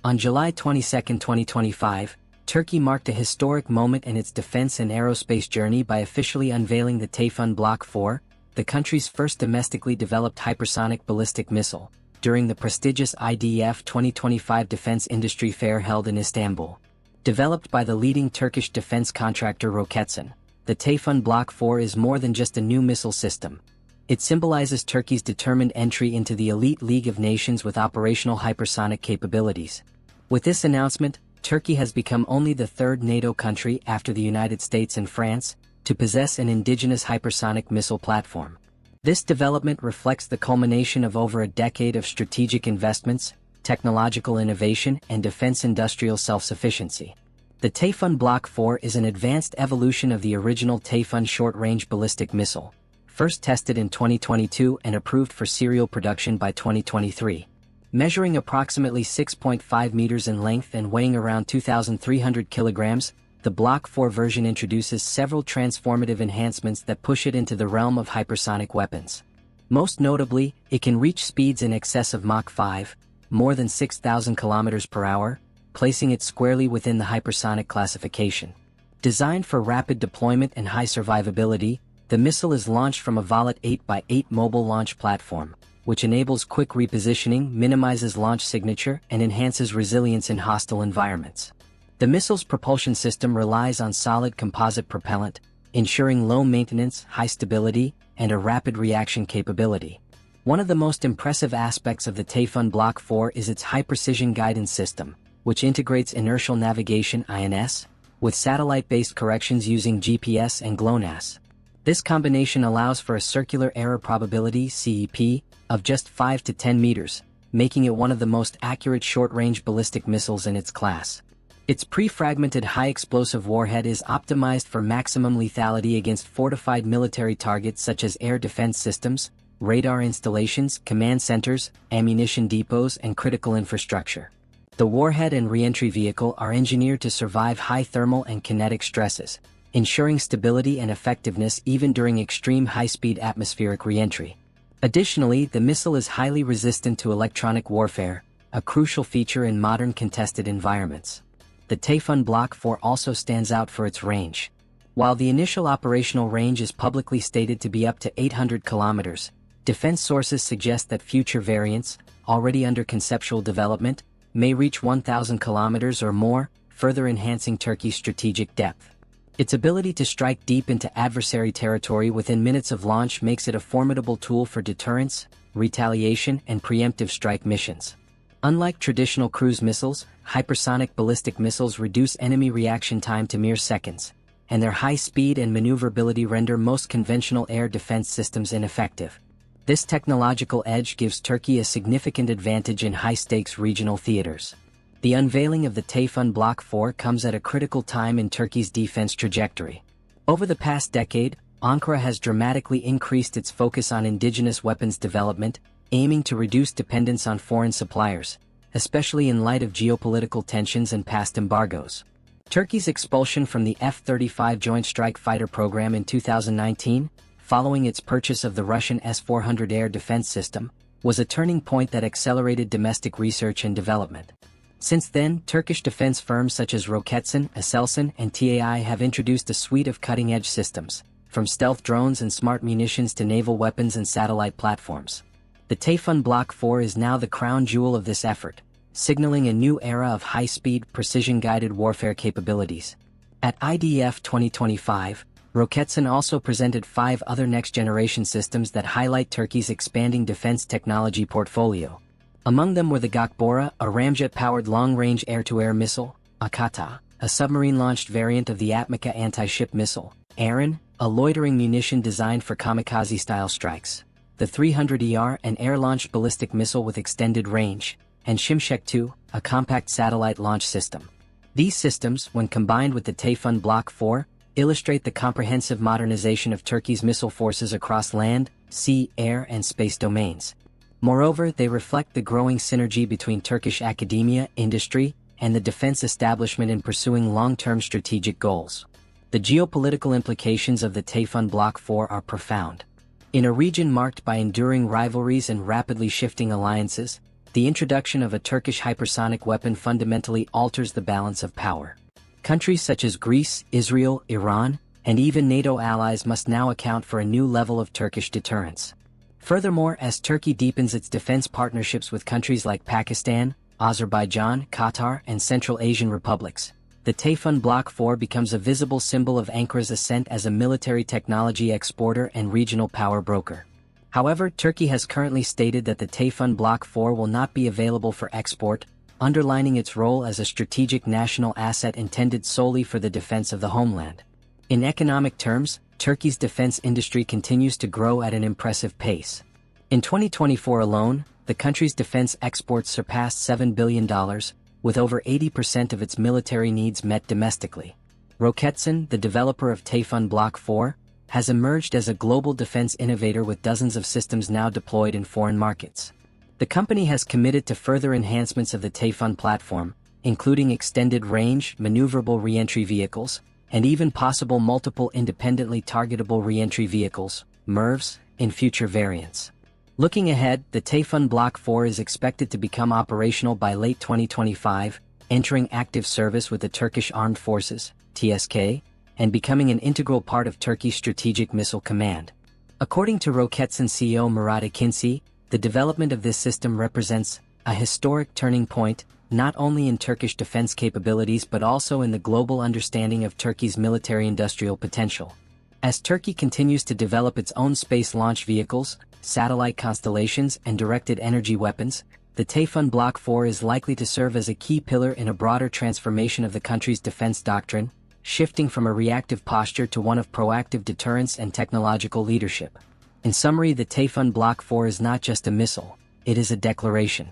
On July 22, 2025, Turkey marked a historic moment in its defense and aerospace journey by officially unveiling the Tayfun Block-4, the country's first domestically developed hypersonic ballistic missile, during the prestigious IDEF 2025 Defense Industry Fair held in Istanbul. Developed by the leading Turkish defense contractor Roketsan, the Tayfun Block-4 is more than just a new missile system. It symbolizes Turkey's determined entry into the elite League of Nations with operational hypersonic capabilities. With this announcement, Turkey has become only the third NATO country after the United States and France to possess an indigenous hypersonic missile platform. This development reflects the culmination of over a decade of strategic investments, technological innovation, and defense industrial self-sufficiency. The Tayfun Block-4 is an advanced evolution of the original Tayfun short-range ballistic missile, first tested in 2022 and approved for serial production by 2023. Measuring approximately 6.5 meters in length and weighing around 2,300 kilograms, the Block-4 version introduces several transformative enhancements that push it into the realm of hypersonic weapons. Most notably, it can reach speeds in excess of Mach 5, more than 6,000 kilometers per hour, placing it squarely within the hypersonic classification. Designed for rapid deployment and high survivability, the missile is launched from a Volat 8x8 mobile launch platform, which enables quick repositioning, minimizes launch signature, and enhances resilience in hostile environments. The missile's propulsion system relies on solid composite propellant, ensuring low maintenance, high stability, and a rapid reaction capability. One of the most impressive aspects of the Tayfun Block-4 is its high-precision guidance system, which integrates inertial navigation (INS) with satellite-based corrections using GPS and GLONASS. This combination allows for a circular error probability (CEP) of just 5 to 10 meters, making it one of the most accurate short-range ballistic missiles in its class. Its pre-fragmented high-explosive warhead is optimized for maximum lethality against fortified military targets such as air defense systems, radar installations, command centers, ammunition depots, and critical infrastructure. The warhead and re-entry vehicle are engineered to survive high thermal and kinetic stresses, ensuring stability and effectiveness even during extreme high-speed atmospheric re-entry. Additionally, the missile is highly resistant to electronic warfare, a crucial feature in modern contested environments. The Tayfun Block-4 also stands out for its range. While the initial operational range is publicly stated to be up to 800 kilometers, defense sources suggest that future variants, already under conceptual development, may reach 1,000 kilometers or more, further enhancing Turkey's strategic depth. Its ability to strike deep into adversary territory within minutes of launch makes it a formidable tool for deterrence, retaliation, and preemptive strike missions. Unlike traditional cruise missiles, hypersonic ballistic missiles reduce enemy reaction time to mere seconds, and their high speed and maneuverability render most conventional air defense systems ineffective. This technological edge gives Turkey a significant advantage in high-stakes regional theaters. The unveiling of the Tayfun Block-4 comes at a critical time in Turkey's defense trajectory. Over the past decade, Ankara has dramatically increased its focus on indigenous weapons development, aiming to reduce dependence on foreign suppliers, especially in light of geopolitical tensions and past embargoes. Turkey's expulsion from the F-35 Joint Strike Fighter program in 2019, following its purchase of the Russian S-400 air defense system, was a turning point that accelerated domestic research and development. Since then, Turkish defense firms such as Roketsan, Aselsan, and TAI have introduced a suite of cutting-edge systems, from stealth drones and smart munitions to naval weapons and satellite platforms. The Tayfun Block-4 is now the crown jewel of this effort, signaling a new era of high-speed, precision-guided warfare capabilities. At IDEF 2025, Roketsan also presented 5 other next-generation systems that highlight Turkey's expanding defense technology portfolio. Among them were the Gokbora, a ramjet-powered long-range air-to-air missile, Akata, a submarine-launched variant of the Atmaka anti-ship missile, Aran, a loitering munition designed for kamikaze-style strikes, the 300ER, an air-launched ballistic missile with extended range, and Şimşek-2, a compact satellite launch system. These systems, when combined with the Tayfun Block-4, illustrate the comprehensive modernization of Turkey's missile forces across land, sea, air, and space domains. Moreover, they reflect the growing synergy between Turkish academia, industry, and the defense establishment in pursuing long-term strategic goals. The geopolitical implications of the Tayfun Block-4 are profound. In a region marked by enduring rivalries and rapidly shifting alliances, the introduction of a Turkish hypersonic weapon fundamentally alters the balance of power. Countries such as Greece, Israel, Iran, and even NATO allies must now account for a new level of Turkish deterrence. Furthermore, as Turkey deepens its defense partnerships with countries like Pakistan, Azerbaijan, Qatar, and Central Asian republics, the Tayfun Block-4 becomes a visible symbol of Ankar's ascent as a military technology exporter and regional power broker. However, Turkey has currently stated that the Tayfun Block-4 will not be available for export, underlining its role as a strategic national asset intended solely for the defense of the homeland. In economic terms, Turkey's defense industry continues to grow at an impressive pace. In 2024 alone, the country's defense exports surpassed $7 billion, with over 80% of its military needs met domestically. Roketsan, the developer of Tayfun Block-4, has emerged as a global defense innovator with dozens of systems now deployed in foreign markets. The company has committed to further enhancements of the Tayfun platform, including extended range, maneuverable re-entry vehicles, and even possible multiple independently targetable re-entry vehicles, MIRVs, in future variants. Looking ahead, the Tayfun Block-4 is expected to become operational by late 2025, entering active service with the Turkish Armed Forces, TSK, and becoming an integral part of Turkey's Strategic Missile Command. According to Roketsan CEO Murat Akinci, the development of this system represents a historic turning point, not only in Turkish defense capabilities but also in the global understanding of Turkey's military-industrial potential. As Turkey continues to develop its own space launch vehicles, satellite constellations, and directed energy weapons, the Tayfun Block-4 is likely to serve as a key pillar in a broader transformation of the country's defense doctrine, shifting from a reactive posture to one of proactive deterrence and technological leadership. In summary, the Tayfun Block-4 is not just a missile, it is a declaration.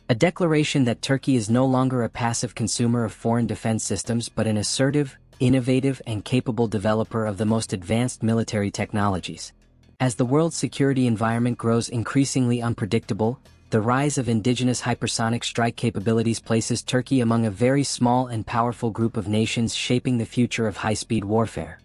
A declaration that Turkey is no longer a passive consumer of foreign defense systems but an assertive, innovative, and capable developer of the most advanced military technologies. As the world's security environment grows increasingly unpredictable, the rise of indigenous hypersonic strike capabilities places Turkey among a very small and powerful group of nations shaping the future of high-speed warfare.